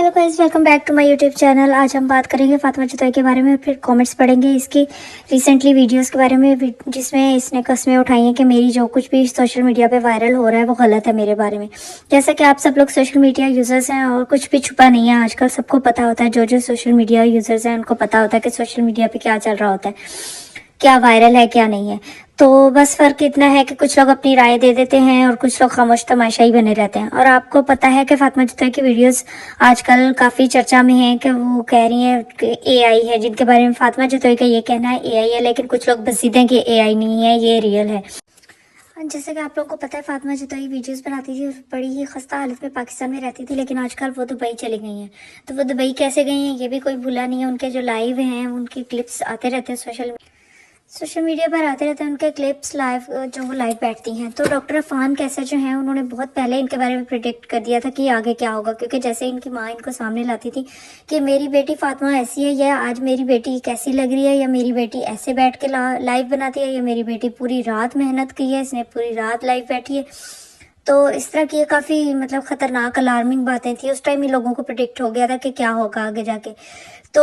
Hello guys, welcome back to my YouTube channel. आज हम बात करेंगे फातिमा चतोई के बारे में, फिर कमेंट्स पढ़ेंगे इसकी रिसेंटली वीडियोस के बारे में जिसमें इसने कस्में उठाई हैं कि मेरी जो कुछ भी सोशल मीडिया पे वायरल हो रहा है वो गलत है मेरे बारे में। जैसा कि आप सब लोग सोशल मीडिया यूजर्स हैं और कुछ भी छुपा नहीं है, आजकल सबको पता होता है, जो सोशल मीडिया यूजर्स हैं उनको पता होता है कि सोशल मीडिया पे क्या चल रहा होता है, क्या वायरल है क्या नहीं है। तो बस फर्क इतना है कि कुछ लोग अपनी राय दे देते हैं और कुछ लोग खामोश तमाशाई बने रहते हैं। और आपको पता है कि फातिमा चतोई की वीडियोस आजकल काफी चर्चा में हैं कि वो कह रही हैं कि एआई है, जिनके बारे में फातिमा चतोई का ये कहना है एआई है, लेकिन कुछ लोग बसीते हैं कि एआई नहीं है, ये रियल है। जैसे कि आप लोगों को पता है फातिमा चतोई वीडियोस बनाती थी, बड़ी ही खस्ता हालत में पाकिस्तान में रहती थी, लेकिन आजकल वो दुबई चली गई हैं। तो वो दुबई कैसे गई हैं ये भी कोई भूला नहीं है। उनके जो लाइव हैं उनके क्लिप्स आते रहते हैं, सोशल मीडिया पर आते रहते हैं उनके क्लिप्स लाइव, जो वो लाइव बैठती हैं। तो डॉक्टर अफान कैसर जो हैं उन्होंने बहुत पहले इनके बारे में प्रिडिक्ट कर दिया था कि आगे क्या होगा, क्योंकि जैसे इनकी माँ इनको सामने लाती थी कि मेरी बेटी फातिमा ऐसी है, या आज मेरी बेटी कैसी लग रही है, या मेरी बेटी ऐसे बैठ के लाइव बनाती है, या मेरी बेटी पूरी रात मेहनत की है, इसने पूरी रात लाइव बैठी है। तो इस तरह की काफ़ी मतलब ख़तरनाक अलार्मिंग बातें थी। उस टाइम ही लोगों को प्रिडिक्ट हो गया था कि क्या होगा आगे जाके। तो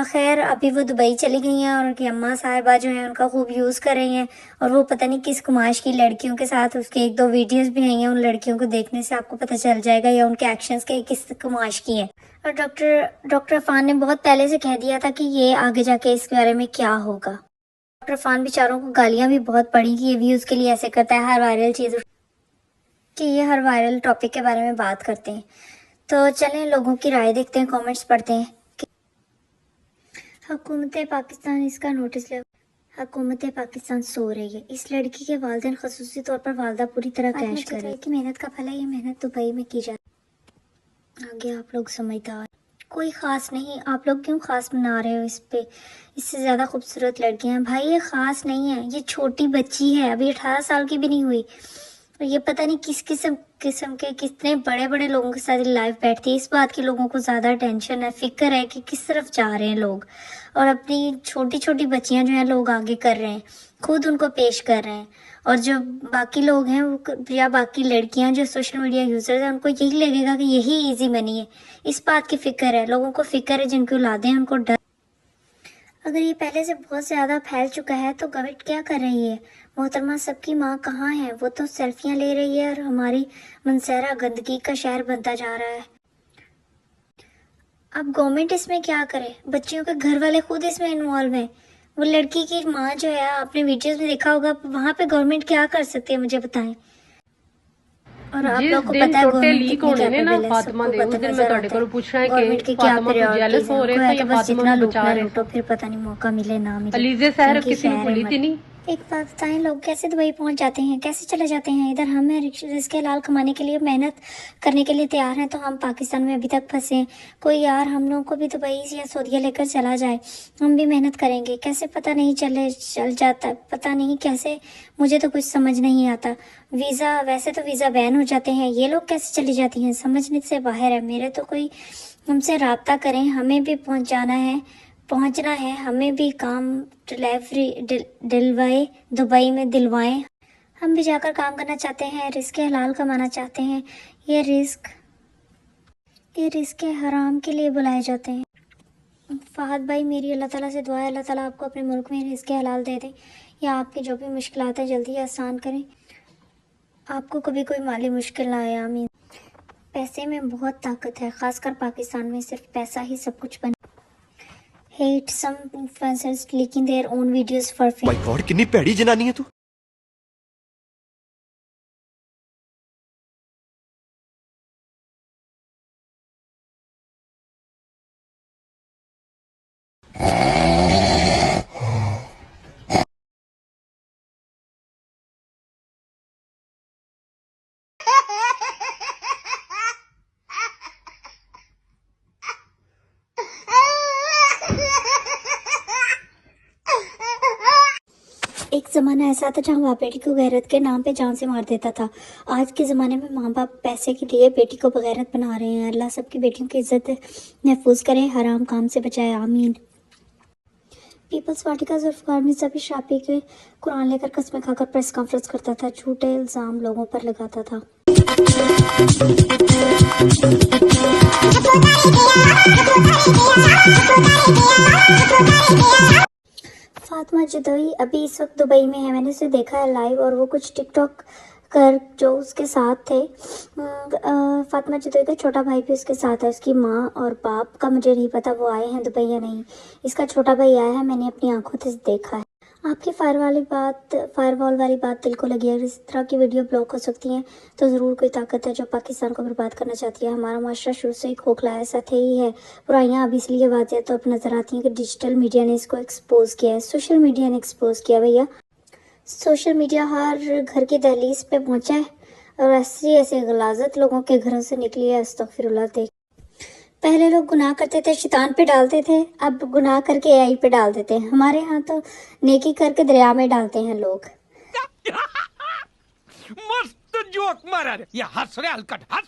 खैर अभी वो दुबई चली गई हैं और उनकी अम्मा साहिबा जो हैं उनका खूब यूज़ कर रही हैं। और वो पता नहीं किस कुमाश की लड़कियों के साथ, उसके एक दो वीडियोस भी आई हैं, उन लड़कियों को देखने से आपको पता चल जाएगा या उनके एक्शंस के किस कुमाश की हैं। और डॉक्टर अफान ने बहुत पहले से कह दिया था कि ये आगे जाके इसके बारे में क्या होगा। डॉक्टर अफान बेचारों को गालियाँ भी बहुत पड़ी कि ये व्यूज़ के लिए ऐसे करता है, हर वायरल टॉपिक के बारे में बात करते हैं। तो चलें लोगों की राय देखते हैं, कमेंट्स पढ़ते हैं। हुकूमत पाकिस्तान इसका नोटिस ले। हुकूमत पाकिस्तान सो रही है। इस लड़की के वालिदैन खसूसी तौर पर वालदा पूरी तरह कैश कर रही है कि मेहनत का फल है, ये मेहनत दुबई में की जाती। आगे आप लोग समझदार, कोई ख़ास नहीं। आप लोग क्यों ख़ास बना रहे हो इस पे? इससे ज़्यादा खूबसूरत लड़कियां हैं भाई, ये ख़ास नहीं है, ये छोटी बच्ची है, अभी 18 साल की भी नहीं हुई। और ये पता नहीं किस किस्म के कितने बड़े बड़े लोगों के साथ लाइव बैठती है। इस बात की लोगों को ज़्यादा टेंशन है, फिक्र है कि किस तरफ जा रहे हैं लोग। और अपनी छोटी छोटी बच्चियां जो हैं लोग आगे कर रहे हैं, खुद उनको पेश कर रहे हैं। और जो बाकी लोग हैं वो या बाकी लड़कियां जो सोशल मीडिया यूजर्स हैं उनको यही लगेगा कि यही इजी मनी है। इस बात की फिक्र है, लोगों को फिक्र है, जिनकी औलादें हैं उनको डर। अगर ये पहले से बहुत ज़्यादा फैल चुका है तो गवर्नमेंट क्या कर रही है? मोहतरमा सबकी माँ कहाँ है? वो तो सेल्फियाँ ले रही है और हमारी मनसेरा गंदगी का शहर बनता जा रहा है। अब गवर्नमेंट इसमें क्या करे? बच्चियों के घर वाले खुद इसमें इन्वॉल्व हैं। वो लड़की की माँ जो है, आपने वीडियोस में देखा होगा, वहाँ पे गवर्नमेंट क्या कर सकती है मुझे बताएं। और आप लोग को पता है गवर्नमेंट कितनी कैपेबल है, सबको पता नजर आता है गवर्नमेंट की क्या प्रायोरिटीज है। उनको है कि बस जितना लूटना लूटो, फिर पता नहीं मौका मिले ना मिले। एक बात बताएं, लोग कैसे दुबई पहुंच जाते हैं, कैसे चले जाते हैं? इधर हम रिस्क हलाल कमाने के लिए मेहनत करने के लिए तैयार हैं, तो हम पाकिस्तान में अभी तक फंसे हैं। कोई यार हम लोगों को भी दुबई या सऊदीया लेकर चला जाए, हम भी मेहनत करेंगे। कैसे पता नहीं चल जाता, पता नहीं कैसे, मुझे तो कुछ समझ नहीं आता। वीज़ा, वैसे तो वीज़ा बैन हो जाते हैं, ये लोग कैसे चली जाती हैं, समझने से बाहर है मेरे तो। कोई हमसे रब्ता करें, हमें भी पहुंचना है, हमें भी काम डिलीवरी दिलवाए, दुबई में दिलवाएं। हम भी जाकर काम करना चाहते हैं, रिस्क हलाल कमाना चाहते हैं। ये रिस्क हराम के लिए बुलाए जाते हैं। फहद भाई, मेरी अल्लाह ताला से दुआ है, अल्लाह ताला आपको अपने मुल्क में रिस्क हलाल दे दे, या आपकी जो भी मुश्किलात है जल्दी आसान करें, आपको कभी कोई माली मुश्किल ना आए, आमीन। पैसे में बहुत ताकत है, खासकर पाकिस्तान में सिर्फ पैसा ही सब कुछ बने। Hate some influencers leaking their own videos for fame. My God, कितनी भैड़ी जनानी है तू। एक ज़माना ऐसा था जहाँ बाप बेटी को गैरत के नाम पे जान से मार देता था। आज के ज़माने में माँ बाप पैसे के लिए बेटी को बगैरत बना रहे हैं। अल्लाह सबकी बेटियों की इज्जत महफूज करे, हराम काम से बचाए, आमीन। पीपल्स पार्टी का जुल्फ़िकार मिर्ज़ा भी शापी के कुरान लेकर कस्में खाकर प्रेस कॉन्फ्रेंस करता था, झूठे इल्ज़ाम लोगों पर लगाता था। फातिमा जदोई अभी इस वक्त दुबई में है। मैंने उसे देखा है लाइव और वो कुछ टिकटॉक कर जो उसके साथ थे। फातिमा जदोई का छोटा भाई भी उसके साथ है। उसकी माँ और बाप का मुझे नहीं पता वो आए हैं दुबई या नहीं। इसका छोटा भाई आया है, मैंने अपनी आंखों से देखा है। आपकी फायरवॉल वाली बात दिल को लगी है। अगर इस तरह की वीडियो ब्लॉक हो सकती हैं तो ज़रूर कोई ताकत है जो पाकिस्तान को बर्बाद करना चाहती है। हमारा माशरा शुरू से ही खोखला है, ऐसा ही है। बुराइयाँ अब इसलिए वाज़ेह तौर पर नज़र आती हैं कि डिजिटल मीडिया ने इसको एक्सपोज किया है, सोशल मीडिया ने एक्सपोज किया। भैया सोशल मीडिया हर घर की दहलीज पे पहुंचा है और ऐसी ऐसी गलाजत लोगों के घरों से निकली है। अस्तगफिरुल्लाह। देख, पहले लोग गुनाह करते थे शैतान पे डालते थे, अब गुनाह करके एआई पे डाल देते हैं। हमारे यहाँ तो नेकी करके दरिया में डालते हैं लोग। मस्त जोक मारा रे, ये हंस रे हलकट हंस।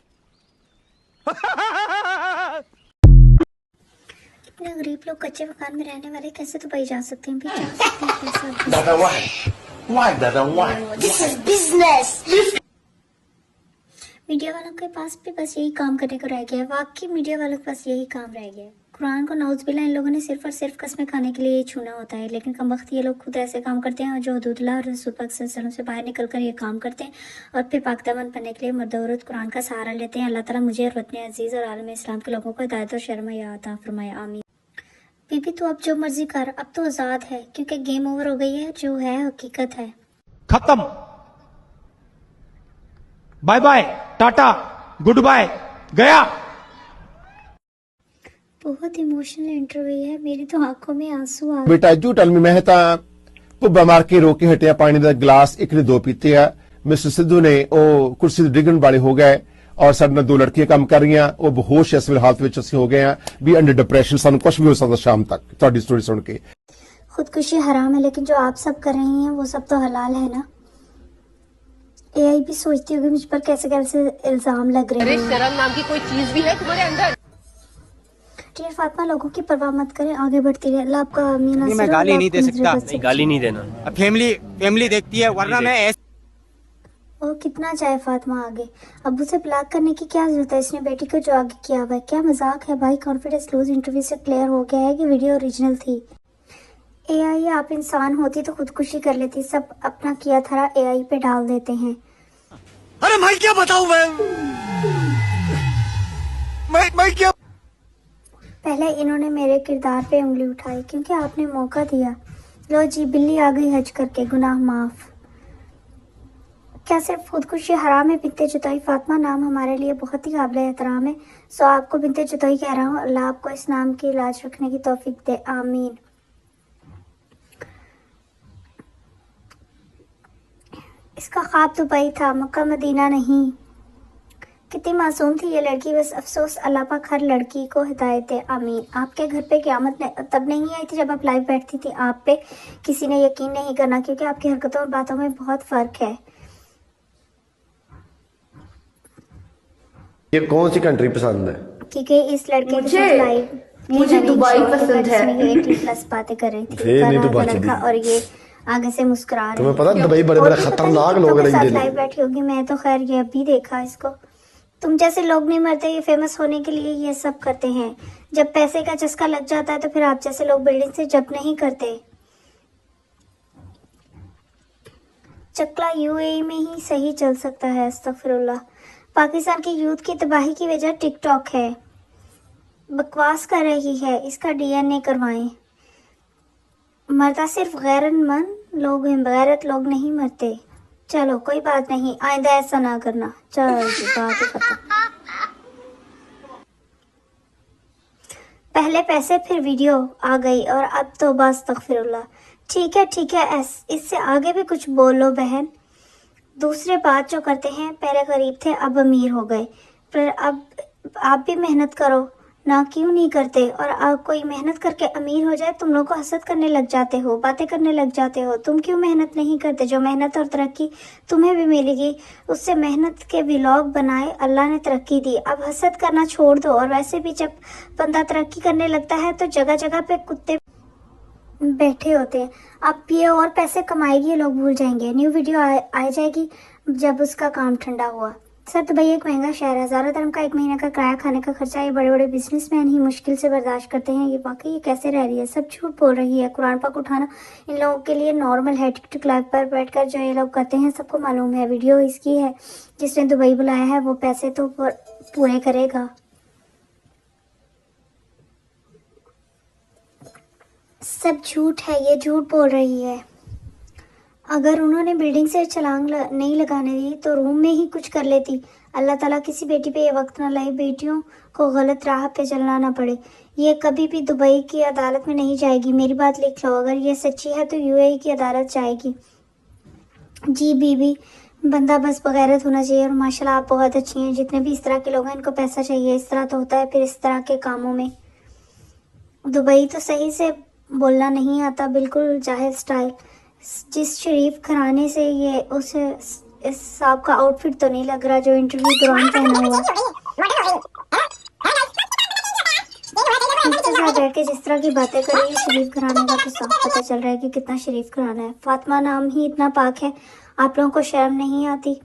इतने गरीब लोग कच्चे मकान में रहने वाले कैसे दुबई जा सकते हैं? भी जा सकते हैं कैसे? दादा why? This is business. Media वालों के पास भी बस यही काम करने को रह गया है। वाकई मीडिया वालों के पास यही काम रह गया है। कुरान को नौज़बिल्ला इन लोगों ने सिर्फ और सिर्फ कस्में खाने के लिए छूना होता है, लेकिन कमबख्त ये लोग खुद ऐसे काम करते हैं जो हदूदुल्लाह और रसूल पाक सल्लल्लाहु अलैहि वसल्लम से बाहर निकल कर ये काम करते हैं और फिर पाकदामन बनने के लिए मर्द औरत कुरान का सहारा लेते हैं। अल्लाह ताला मुझे और वतन अजीज़ और आलम इस्लाम के लोगों को हिदायत और शर्म या अता फरमाए, आमीन। बीबी तो अब जो मर्जी कर, अब तो आज़ाद है क्योंकि गेम ओवर हो गई है। जो है हकीकत है। खत्म, bye bye, tata, goodbye, गया। बहुत इमोशनल इंटरव्यू है, मेरी तो आंखों में आंसू आ गए। बेटा जू टेल मी, मैं ਤਾਂ ਭੁੱਬਾ ਮਾਰ ਕੇ ਰੋ ਕੇ ਹਟਿਆ। ਪਾਣੀ ਦਾ ਗਲਾਸ ਇੱਕ ਨੇ ਦੋ ਪੀਤੇ ਆ। ਮਿਸਟਰ ਸਿੱਧੂ ਨੇ ਉਹ ਕੁਰਸੀ ਤੇ ਡਿੱਗਣ ਵਾਲੇ ਹੋ ਗਏ ਔਰ ਸਾਡੇ ਨਾਲ ਦੋ ਲੜਕੀਆਂ ਕੰਮ ਕਰ ਰਹੀਆਂ, ਉਹ ਬੇਹੋਸ਼ ਇਸ ਵੇਲੇ ਹਾਲਤ ਵਿੱਚ ਅਸੀਂ ਹੋ ਗਏ ਆ ਵੀ ਅੰਡਰ डिप्रेशन। ਸਾਨੂੰ ਕੁਝ भी हो सकता शाम तक ਤੁਹਾਡੀ स्टोरी सुन के। खुदकुशी हराम है, लेकिन जो आप सब कर रही हैं वो सब तो हलाल है ना। एआई भी सोचती होगी मुझ पर कैसे कैसे इल्जाम लग रहे हैं। शर्म नाम की कोई चीज भी है तुम्हारे अंदर? डियर फातिमा, लोगों की परवाह मत करें, आगे बढ़ती रहे। अल्लाह आपका आमीन। मैं गाली नहीं दे सकता, नहीं गाली नहीं देना। अब फैमिली देखती है, वरना मैं और कितना चाहे फातिमा आगे। अब्बू से ब्लॉक करने की क्या जरूरत है? इसने बेटी को जो आगे किया हुआ है, क्या मजाक है भाई। कॉन्फिडेंस लूज इंटरव्यू से क्लियर हो गया है कि वीडियो ओरिजिनल थी। एआई आप इंसान होती तो खुदकुशी कर लेती, सब अपना किया था एआई पे डाल देते हैं। अरे मैं क्या बताऊं, मैं क्या। पहले इन्होंने मेरे किरदार पे उंगली उठाई क्योंकि आपने मौका दिया। लो जी, बिल्ली आ गई हज करके, गुनाह माफ। क्या सिर्फ खुदकुशी हराम है? बिनते जुतोई फातिमा नाम हमारे लिए बहुत ही काबिल एहतराम है। सो आपको बिनते जुतोई कह रहा हूँ। अल्लाह आपको इस नाम की इलाज रखने की तौफीक दे, आमीन। इसका ख्वाब दुबई था, मक्का मदीना नहीं। कितनी मासूम थी ये लड़की, बस अफसोस अल्लाह पाक हर लड़की को हिदायत दे, आमीन। आपके घर पे क़यामत तब नहीं आई थी जब आप लाइव बैठती थी। आप पे किसी ने यकीन नहीं करना क्योंकि आपकी हरकतों और बातों में बहुत फ़र्क है। ये कौन सी कंट्री पसंद है? क्योंकि इस लड़के के साथ लाइव मुझे दुबई पसंद है। 18+ बातें कर रही थी और ये आगे से मुस्कुरा रही। तुम्हें पता दुबई बड़े खतरनाक लोग हैं। लाइव बैठी होगी, मैं तो खैर ये अभी देखा इसको। तुम जैसे लोग नहीं मरते, ये फेमस होने के लिए ये सब करते हैं। जब पैसे का चस्का लग जाता है तो फिर आप जैसे लोग बिल्डिंग से जंप नहीं करते। चकला यूएई में ही सही चल सकता है, अस्तगफिरुल्लाह। पाकिस्तान की यूथ की तबाही की वजह टिकटॉक है। बकवास कर रही है, इसका डीएनए करवाएं। मरता सिर्फ गैरतमंद लोग हैं, गैरत लोग नहीं मरते। चलो कोई बात नहीं, आइंदा ऐसा ना करना। चलो जी, बात ही खत्म। पहले पैसे फिर वीडियो आ गई और अब तो बस अस्तगफिरुल्लाह। ठीक है, इससे आगे भी कुछ बोलो बहन। दूसरे बात जो करते हैं, पहले गरीब थे अब अमीर हो गए, पर अब आप भी मेहनत करो ना, क्यों नहीं करते? और आप कोई मेहनत करके अमीर हो जाए तुम लोग को हसद करने लग जाते हो, बातें करने लग जाते हो। तुम क्यों मेहनत नहीं करते? जो मेहनत और तरक्की तुम्हें भी मिलेगी, उससे मेहनत के व्लॉग बनाए, अल्लाह ने तरक्की दी। अब हसद करना छोड़ दो। और वैसे भी जब बंदा तरक्की करने लगता है तो जगह जगह पे कुत्ते बैठे होते हैं। अब ये और पैसे कमाएगी, लोग भूल जाएंगे। न्यू वीडियो आ जाएगी जब उसका काम ठंडा हुआ। सर दुबई एक महंगा शहर है, हज़ारों dirham का एक महीने का किराया, खाने का खर्चा ये बड़े बड़े बिजनेसमैन ही मुश्किल से बर्दाश्त करते हैं। ये वाकई ये कैसे रह रही है, सब झूठ बोल रही है। कुरान पाक उठाना इन लोगों के लिए नॉर्मल है। टिकटॉक लाइव पर बैठकर जो ये लोग करते हैं सबको मालूम है। वीडियो इसकी है, जिसने दुबई बुलाया है वो पैसे तो पूरे करेगा। सब झूठ है, ये झूठ बोल रही है। अगर उन्होंने बिल्डिंग से छलांग नहीं लगाने दी तो रूम में ही कुछ कर लेती। अल्लाह ताला किसी बेटी पे ये वक्त ना लाए, बेटियों को गलत राह पे चलना ना पड़े। ये कभी भी दुबई की अदालत में नहीं जाएगी, मेरी बात लिख लो। अगर ये सच्ची है तो यूएई की अदालत जाएगी। जी बीबी, बंदा बस बगैरत होना चाहिए। और माशाल्लाह आप बहुत अच्छी हैं। जितने भी इस तरह के लोग हैं इनको पैसा चाहिए, इस तरह तो होता है फिर इस तरह के कामों में। दुबई तो सही से बोलना नहीं आता, बिल्कुल जाहिर स्टाइल। जिस शरीफ घराने से ये उसे इस साहब का आउटफिट तो नहीं लग रहा जो इंटरव्यू दौरान पहना हुआ। इसके साथ बैठ के जिस तरह की बातें कर रही है शरीफ घराने का, तो साफ पता चल रहा है कि कितना शरीफ घराना है। फातिमा नाम ही इतना पाक है, आप लोगों को शर्म नहीं आती?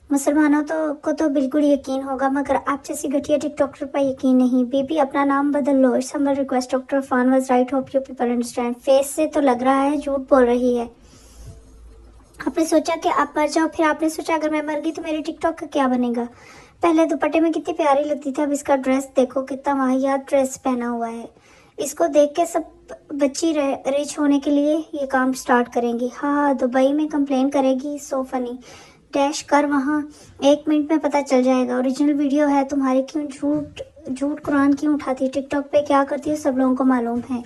मुसलमानों को तो बिल्कुल यकीन होगा, मगर आप जैसी घटिया टिकटॉकर पर यकीन नहीं। बेबी अपना नाम बदल लो। It's humble request. Doctor Phan was right, hope you people understand. Face से तो लग रहा है झूठ बोल रही है। आपने सोचा कि आप मर जाओ, फिर आपने सोचा अगर मैं मर गई तो मेरे टिकटॉक का क्या बनेगा। पहले दुपट्टे में कितनी प्यारी लगती थी, अब इसका ड्रेस देखो कितना वाहियात ड्रेस पहना हुआ है। इसको देख के सब बच्ची रिच होने के लिए ये काम स्टार्ट करेंगी। हाँ, दुबई में कंप्लेन करेगी। So funny. डैश कर वहाँ, 1 मिनट में पता चल जाएगा। ओरिजिनल वीडियो है तुम्हारी, क्यों झूठ कुरान क्यों उठाती? टिकटॉक पे क्या करती है सब लोगों को मालूम है।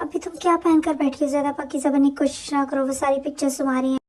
अभी तुम क्या पहनकर बैठी हो? ज्यादा पाकीज़ा बनने की कोशिश ना करो, वो सारी पिक्चर्स तुम्हारी हैं।